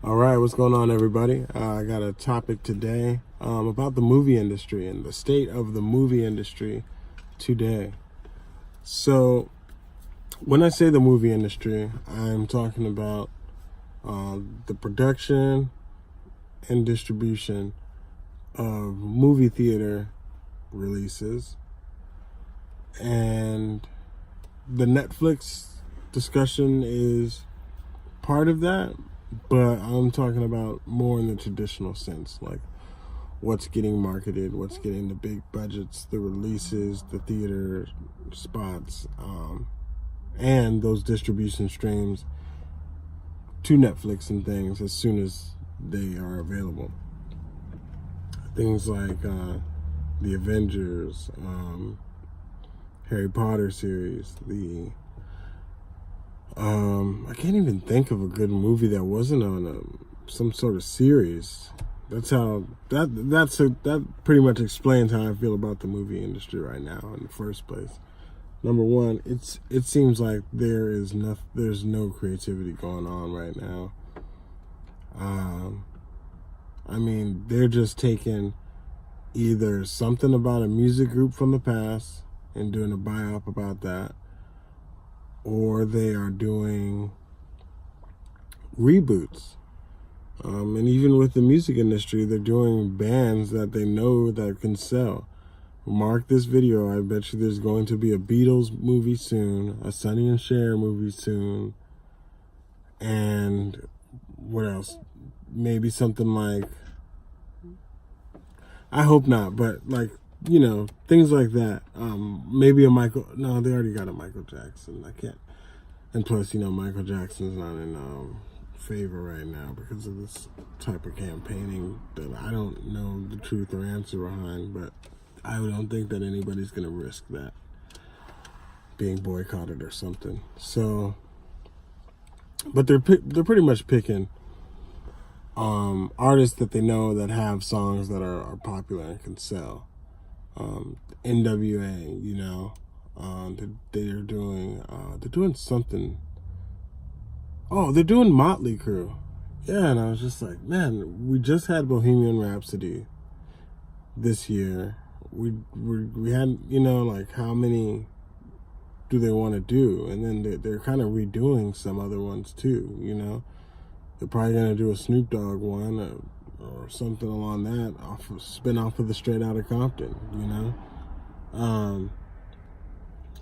All right, what's going on, everybody? I got a topic today about the movie industry and the state of the movie industry today. So, when I say the movie industry, I'm talking about the production and distribution of movie theater releases, and the Netflix discussion is part of that, but I'm talking about more in the traditional sense, like what's getting marketed, what's getting the big budgets, the releases, the theater spots, and those distribution streams to Netflix and things as soon as they are available. Things like the Avengers, Harry Potter series, I can't even think of a good movie that wasn't on some sort of series. That pretty much explains how I feel about the movie industry right now in the first place. Number one, it seems like there's no creativity going on right now. I mean, they're just taking either something about a music group from the past and doing a biop about that, or they are doing reboots. And even with the music industry, they're doing bands that they know that can sell. Mark this video, I bet you there's going to be a Beatles movie soon, a Sonny and Cher movie soon, and what else? Maybe something like, I hope not, but like, things like that. Maybe no, they already got a Michael Jackson. I can't. And plus, Michael Jackson's not in favor right now because of this type of campaigning that I don't know the truth or answer behind, but I don't think that anybody's going to risk that being boycotted or something. So, but they're pretty much picking artists that they know that have songs that are popular and can sell. NWA, they're doing something. Oh, they're doing Motley Crue. Yeah, and I was just like, man, we just had Bohemian Rhapsody this year. We had, like, how many do they want to do? And then they're kind of redoing some other ones too, They're probably going to do a Snoop Dogg one or something along that, spin off of the Straight Outta Compton,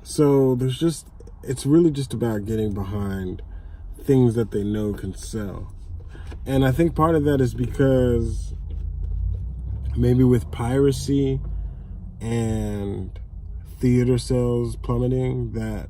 So it's really just about getting behind things that they know can sell. And I think part of that is because maybe with piracy and theater sales plummeting, that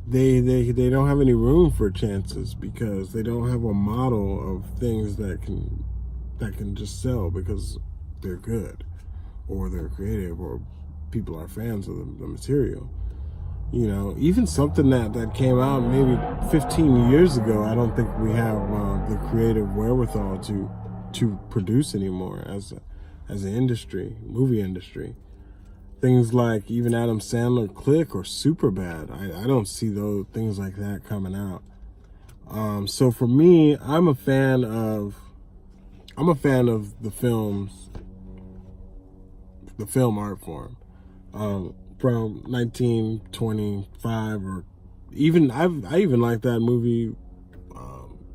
they don't have any room for chances because they don't have a model of things that can just sell because they're good or they're creative or people are fans of the material. Even something that came out maybe 15 years ago, I don't think we have the creative wherewithal to produce anymore as an industry, movie industry. Things like even Adam Sandler Click or Superbad, I don't see those things like that coming out. So for me, I'm a fan of the film art form. From 1925, or even I even like that movie,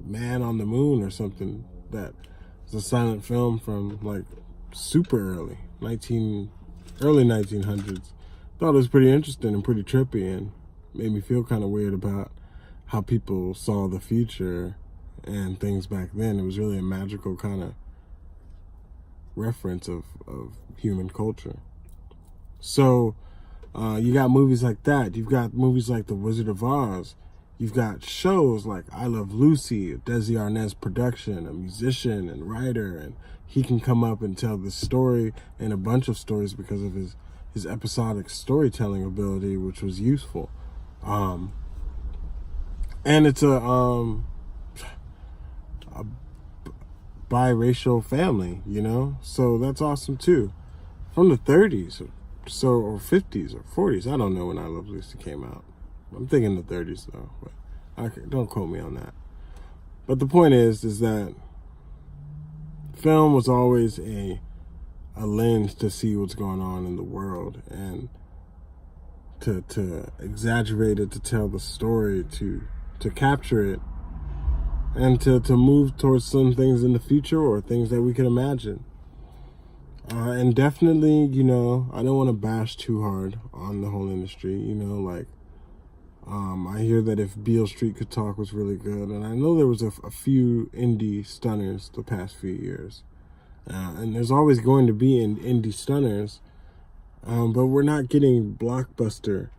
Man on the Moon or something. That was a silent film from like super early 1900s. Thought it was pretty interesting and pretty trippy, and made me feel kind of weird about how people saw the future and things back then. It was really a magical kind of reference of human culture. So you got movies like that. You've got movies like The Wizard of Oz. You've got shows like I Love Lucy, a Desi Arnaz production, a musician and writer, and he can come up and tell the story and a bunch of stories because of his episodic storytelling ability, which was useful. And it's a biracial family, so that's awesome too. From the 30s. Or 50s or 40s. I don't know when I Love Lucy came out. I'm thinking the 30s though, but don't quote me on that. But the point is that film was always a lens to see what's going on in the world, and to exaggerate it, to tell the story, to capture it, and to move towards some things in the future or things that we can imagine. And definitely, you know, I don't want to bash too hard on the whole industry. You know, like, I hear that If Beale Street Could Talk was really good, and I know there was a few indie stunners the past few years. And there's always going to be indie stunners, but we're not getting blockbuster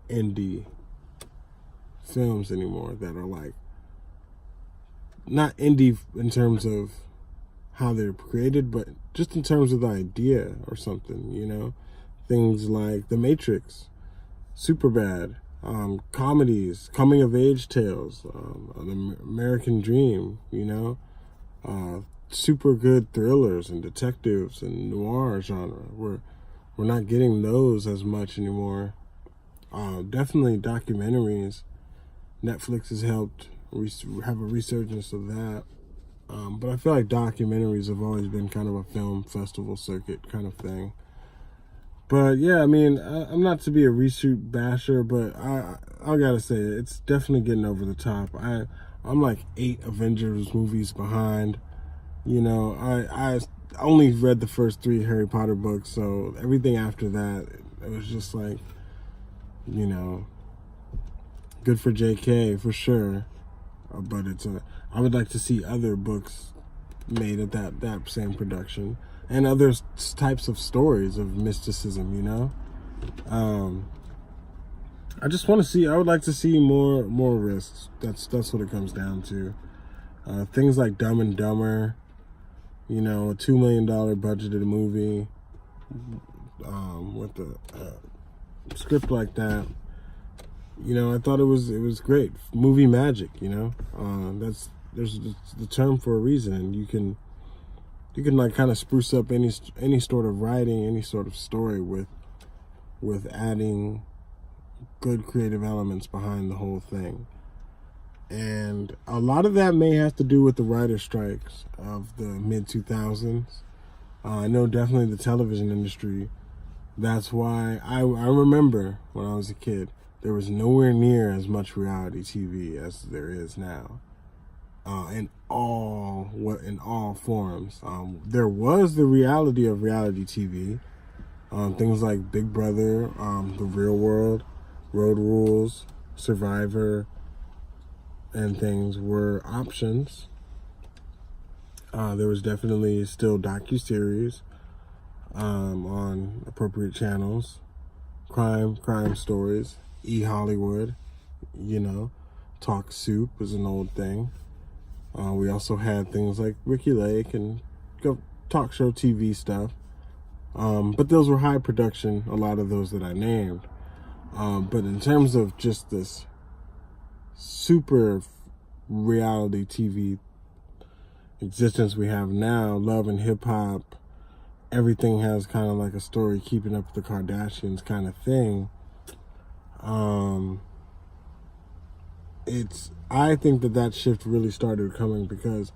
indie films anymore that are like, not indie in terms of how they're created, but just in terms of the idea or something, you know? Things like The Matrix, Superbad, comedies, coming-of-age tales, The American Dream, you know? Super good thrillers and detectives and noir genre. We're not getting those as much anymore. Definitely documentaries. Netflix has helped have a resurgence of that. But I feel like documentaries have always been kind of a film festival circuit kind of thing. But yeah, I mean, I'm not to be a reshoot basher, but I gotta say, it's definitely getting over the top. I'm like 8 Avengers movies behind. You know, I only read the first 3 Harry Potter books, so everything after that, it was just like, you know, good for JK for sure. But I would like to see other books made at that same production, and other types of stories of mysticism, you know. I just want to see. I would like to see more risks. That's what it comes down to. Things like Dumb and Dumber, you know, a $2 million budgeted movie with a script like that. You know, I thought it was great. Movie magic, you know. There's the term for a reason, and you can like kind of spruce up any sort of writing, any sort of story with adding good creative elements behind the whole thing. And a lot of that may have to do with the writer strikes of the mid-2000s. I know definitely the television industry. That's why I remember when I was a kid, there was nowhere near as much reality TV as there is now. In all forms. There was the reality of reality TV. Things like Big Brother, The Real World, Road Rules, Survivor, and things were options. There was definitely still docuseries on appropriate channels, crime stories, Hollywood, you know, Talk Soup was an old thing. We also had things like Ricky Lake and talk show TV stuff. But those were high production, a lot of those that I named. But in terms of just this super reality TV existence we have now, Love and Hip Hop, everything has kind of like a story, Keeping Up with the Kardashians kind of thing. I think that shift really started coming because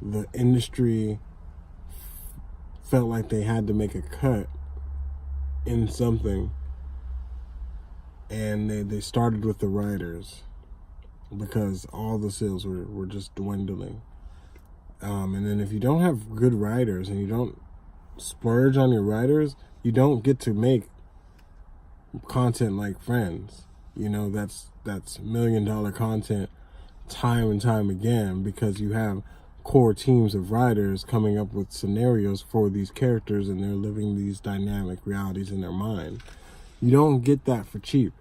the industry felt like they had to make a cut in something, and they started with the writers because all the sales were just dwindling. And then if you don't have good writers and you don't splurge on your writers, you don't get to make content like Friends. You know, that's $1 million content time and time again, because you have core teams of writers coming up with scenarios for these characters, and they're living these dynamic realities in their mind. You don't get that for cheap.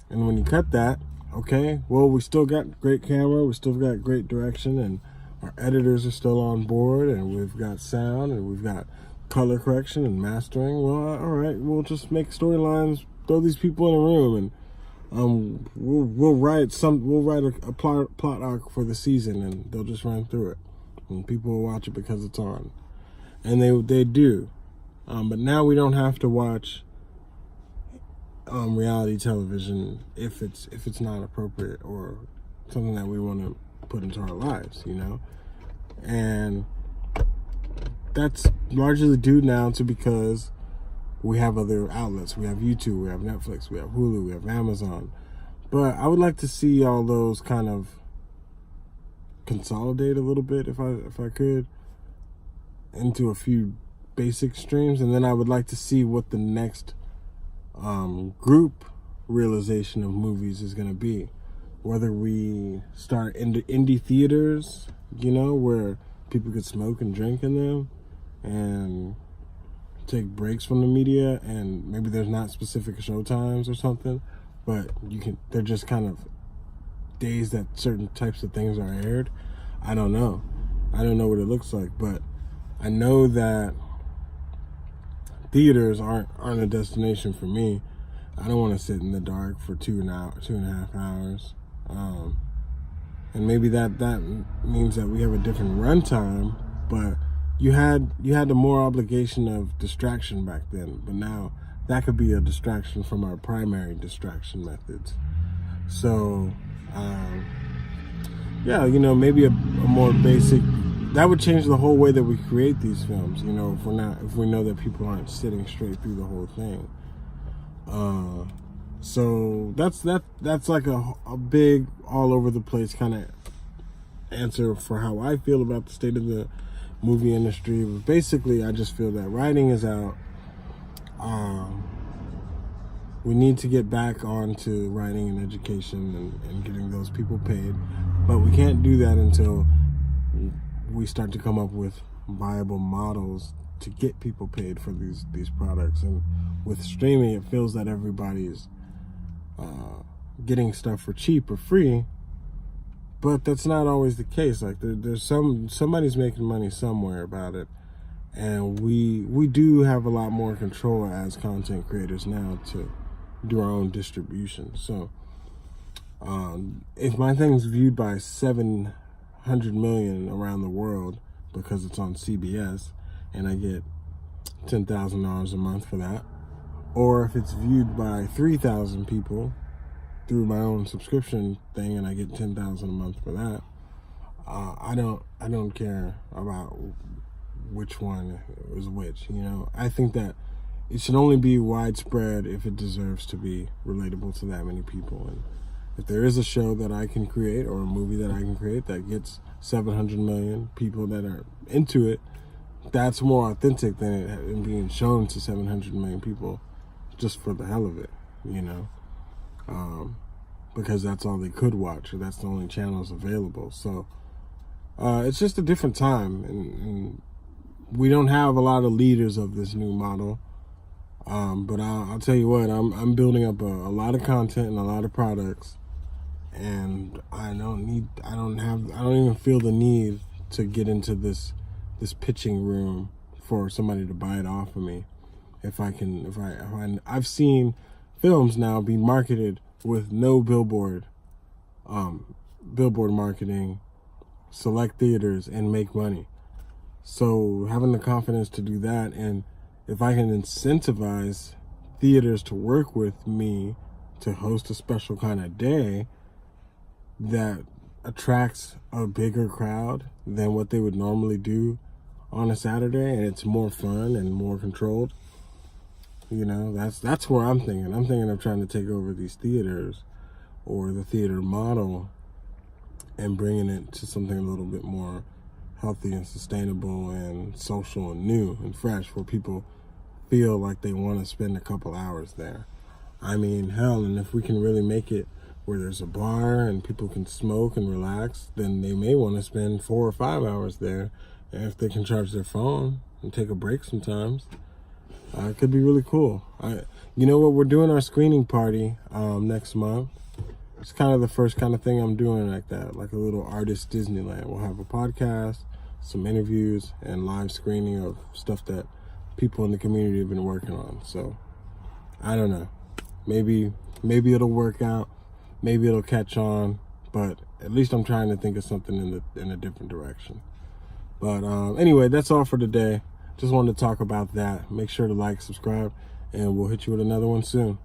And when you cut that, okay, well, we still got great camera, we still got great direction, and our editors are still on board, and we've got sound, and we've got color correction and mastering. Well, all right, we'll just make storylines, throw these people in a room, and we'll write a plot arc for the season, and they'll just run through it, and people will watch it because it's on, and they do. But now we don't have to watch reality television if it's not appropriate or something that we want to put into our lives, you know? And that's largely due now to because we have other outlets. We have YouTube, we have Netflix, we have Hulu, we have Amazon. But I would like to see all those kind of consolidate a little bit, if I could, into a few basic streams. And then I would like to see what the next group realization of movies is going to be. Whether we start indie theaters, you know, where people could smoke and drink in them and take breaks from the media, and maybe there's not specific show times or something, but they're just kind of days that certain types of things are aired. I don't know what it looks like, but I know that theaters aren't a destination for me. I don't want to sit in the dark for 2.5 hours. And maybe that means that we have a different runtime, but you had the more obligation of distraction back then, but now that could be a distraction from our primary distraction methods. So, yeah, you know, maybe a more basic, that would change the whole way that we create these films, you know, if we know that people aren't sitting straight through the whole thing. So that's like a big all over the place kind of answer for how I feel about the state of the movie industry. But basically, I just feel that writing is out. We need to get back onto writing and education and getting those people paid, but we can't do that until we start to come up with viable models to get people paid for these products. And with streaming, it feels that everybody's getting stuff for cheap or free, but that's not always the case. Like there's somebody's making money somewhere about it, and we do have a lot more control as content creators now to do our own distribution. So if my thing's viewed by 700 million around the world because it's on CBS and I get $10,000 a month for that, or if it's viewed by 3,000 people through my own subscription thing and I get $10,000 a month for that, I don't care about which one is which, you know. I think that it should only be widespread if it deserves to be relatable to that many people. And if there is a show that I can create or a movie that I can create that gets 700 million people that are into it, that's more authentic than it being shown to 700 million people just for the hell of it, you know, because that's all they could watch, or that's the only channels available. So it's just a different time, and we don't have a lot of leaders of this new model. But I'll tell you what, I'm building up a lot of content and a lot of products, and I don't even feel the need to get into this pitching room for somebody to buy it off of me. I've seen films now be marketed with no billboard marketing, select theaters, and make money. So having the confidence to do that, and if I can incentivize theaters to work with me to host a special kind of day that attracts a bigger crowd than what they would normally do on a Saturday, and it's more fun and more controlled, you know, that's where I'm thinking. I'm thinking of trying to take over these theaters or the theater model and bringing it to something a little bit more healthy and sustainable and social and new and fresh, where people feel like they want to spend a couple hours there. I mean, hell, and if we can really make it where there's a bar and people can smoke and relax, then they may want to spend 4 or 5 hours there. And if they can charge their phone and take a break sometimes, it could be really cool. You know what, we're doing our screening party next month. It's kind of the first kind of thing I'm doing like that, like a little artist Disneyland. We'll have a podcast, some interviews, and live screening of stuff that people in the community have been working on. So I don't know, maybe it'll work out, maybe it'll catch on, but at least I'm trying to think of something in a different direction. But anyway, that's all for today. Just wanted to talk about that. Make sure to like, subscribe, and we'll hit you with another one soon.